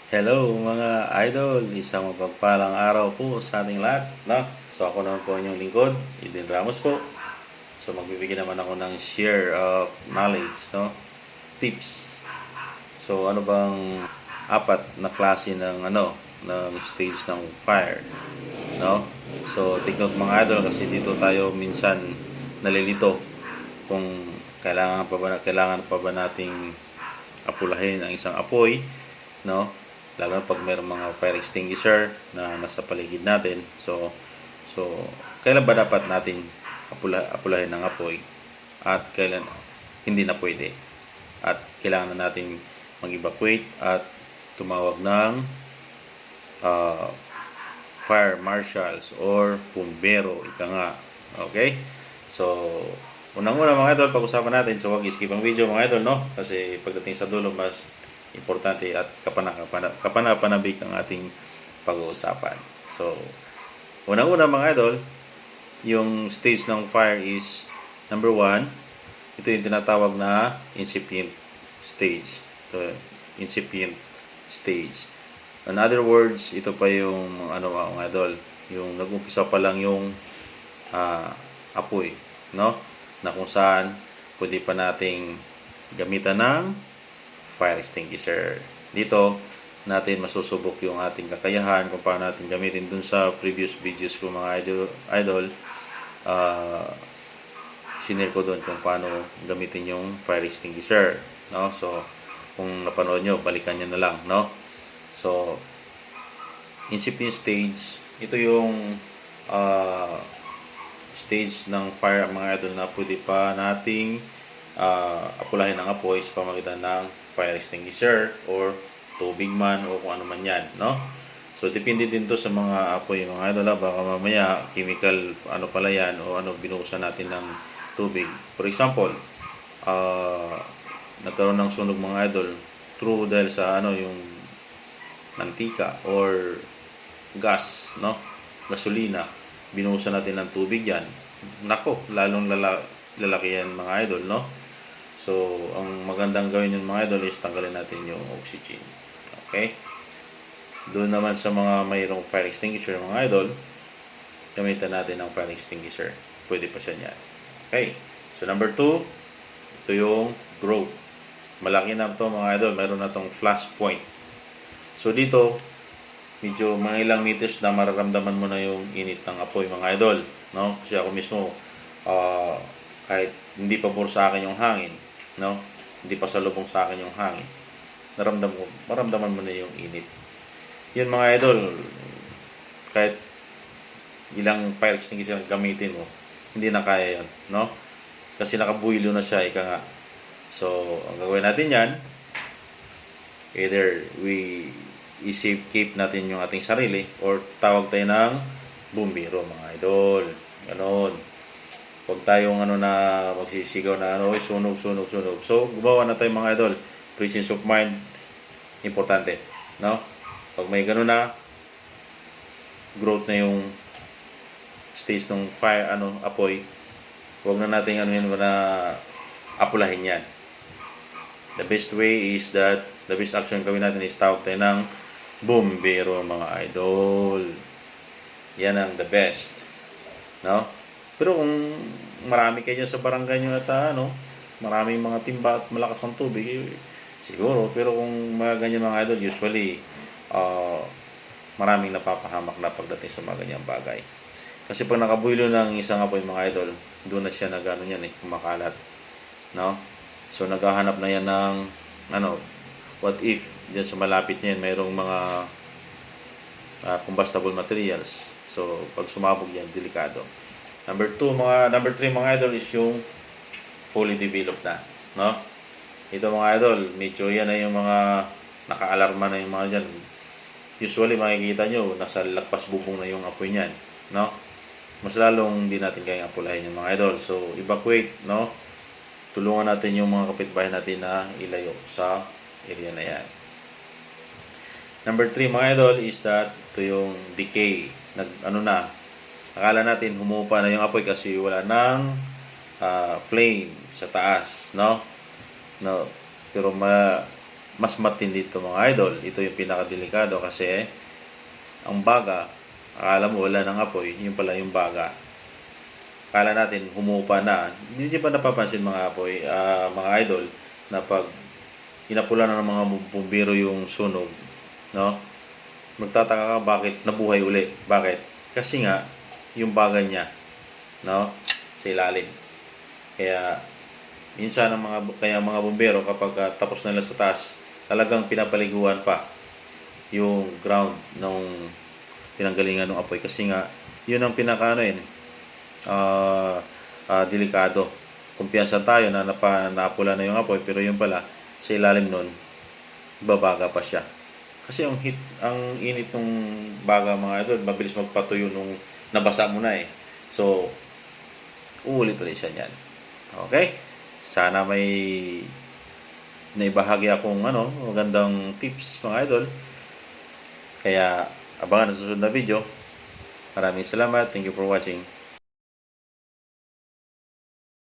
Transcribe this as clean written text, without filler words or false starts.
Hello mga idol, isang mapagpalang araw po sa ating lahat, no? So ako naman po inyong lingkod, Eden Ramos po. So magbibigay naman ako ng share of knowledge, no? Tips. So ano bang apat na klase ng stage ng fire, no? So take note mga idol kasi dito tayo minsan nalilito kung kailangan pa ba nating apulahin ang isang apoy, no? Lalo na pag mayroong mga fire extinguisher na nasa paligid natin. So kailan ba dapat natin apulahin ng apoy at kailan hindi na pwede? At kailangan na natin mag-evacuate at tumawag ng uh, fire marshals or pumbero, ika nga. Okay? So, unang-una mga idol, pag-usapan natin. So, huwag skip ang video mga idol, no? Kasi pagdating sa dulo, mas importante at kapanapanabik ang ating pag-uusapan. So, unang-una mga idol, yung stage ng fire is number 1. Ito yung tinatawag na incipient stage. Ito, incipient stage. In other words, ito pa yung mga idol, yung nag-umpisa pa lang yung apoy, no? Na kung saan pwede pa nating gamitan ng fire extinguisher. Dito natin masusubok yung ating kakayahan kung paano natin gamitin dun sa previous videos ko mga idol. Sinare ko doon kung paano gamitin yung fire extinguisher, no? So kung napanood nyo, balikan nyo na lang, no? So incipient stage, ito yung stage ng fire mga idol na pwede pa nating apulahin ng apoy sa pamamagitan ng fire extinguisher or tubig man o kung ano man yan, no? So depende din to sa mga apoy mga idol, baka mamaya chemical ano pala yan o ano binuhusan natin ng tubig. For example, nagkaroon ng sunog mga idol true dahil sa yung mantika or gas, no? Gasolina. Binuhusan natin ng tubig yan. Nako, lalong lalaki yan mga idol, no? So, ang magandang gawin yung mga idol is tanggalin natin yung oxygen. Okay? Doon naman sa mga mayroong fire extinguisher mga idol, gamitan natin ng fire extinguisher. Pwede pa siya niyan. Okay. So, number 2, ito yung growth. Malaki na ito mga idol. Mayroon na itong flash point. So, dito, medyo mga ilang meters na mararamdaman mo na yung init ng apoy mga idol, no? Kasi ako mismo kahit hindi pa puro sa akin yung hangin, no? Hindi pa salubong sa akin yung hangin. Maramdaman mo na yung init. Yun mga idol, kahit ilang fire extinguisher gamitin mo, hindi na kaya yun, no? Kasi nakabuilo na siya, ika nga. So, ang gagawin natin yan, either i-save keep natin yung ating sarili or tawag tayo ng bumbero mga idol. Ganon. Huwag tayong na magsisigaw na sunog. So, gumawa na tayo mga idol. Presence of mind, importante, no? Pag may ganon na, growth na yung stage ng fire, apoy, huwag na natin apulahin yan. The best way is that, the best action gawin natin is tawag tayo ng bumbero mga idol. Yan ang the best, no? Pero kung marami kayo sa barangay nyo at maraming mga timba at malakas ang tubig, siguro. Pero kung mga ganyan mga idol, usually maraming napapahamak na pagdating sa mga ganyang bagay. Kasi pag nakabuilo ng isang apoy mga idol, doon na siya kumakalat, no? So naghahanap na yan ng what if diyan sa malapit niyan mayroong mga combustible materials. So pag sumabog yan, delikado. Number 3 mga idol is yung fully developed na, no? Ito mga idol, medyo yan na yung mga naka-alarma na yung mga dyan. Usually makikita nyo, nasa lagpas bubong na yung apoy niyan, no? Mas lalong hindi natin kayang apulahin yung mga idol. So evacuate, no? Tulungan natin yung mga kapitbahay natin na ilayo sa area na yan. Number 3 mga idol is that ito yung decay. Akala natin humupa na yung apoy kasi wala nang flame sa taas, no? Pero mas matindi ito mga idol. Ito yung pinakadelikado kasi ang baga, akala mo wala ng apoy, yung pala yung baga. Akala natin humupa na. Hindi ba napapansin mga apoy, mga idol, na pag inapula na ng mga bumbero yung sunog, no? Magtataka ka bakit nabuhay uli. Bakit? Kasi nga, yung baga niya, no? Sa ilalim. Kaya, minsan mga bumbero kapag tapos na nila sa taas, talagang pinapaliguan pa yung ground ng pinanggalingan ng apoy. Kasi nga, yun ang delikado. Kumpiyansa tayo na napula na yung apoy, pero yung pala, sa ilalim nun, babaga pa siya. Kasi ang init ng baga mga idol, mabilis magpatuyo nung nabasa mo na eh. So, uulit-ulit siya niyan. Okay? Sana may naibahagi akong magandang tips mga idol. Kaya, abangan sa susunod na video. Maraming salamat. Thank you for watching.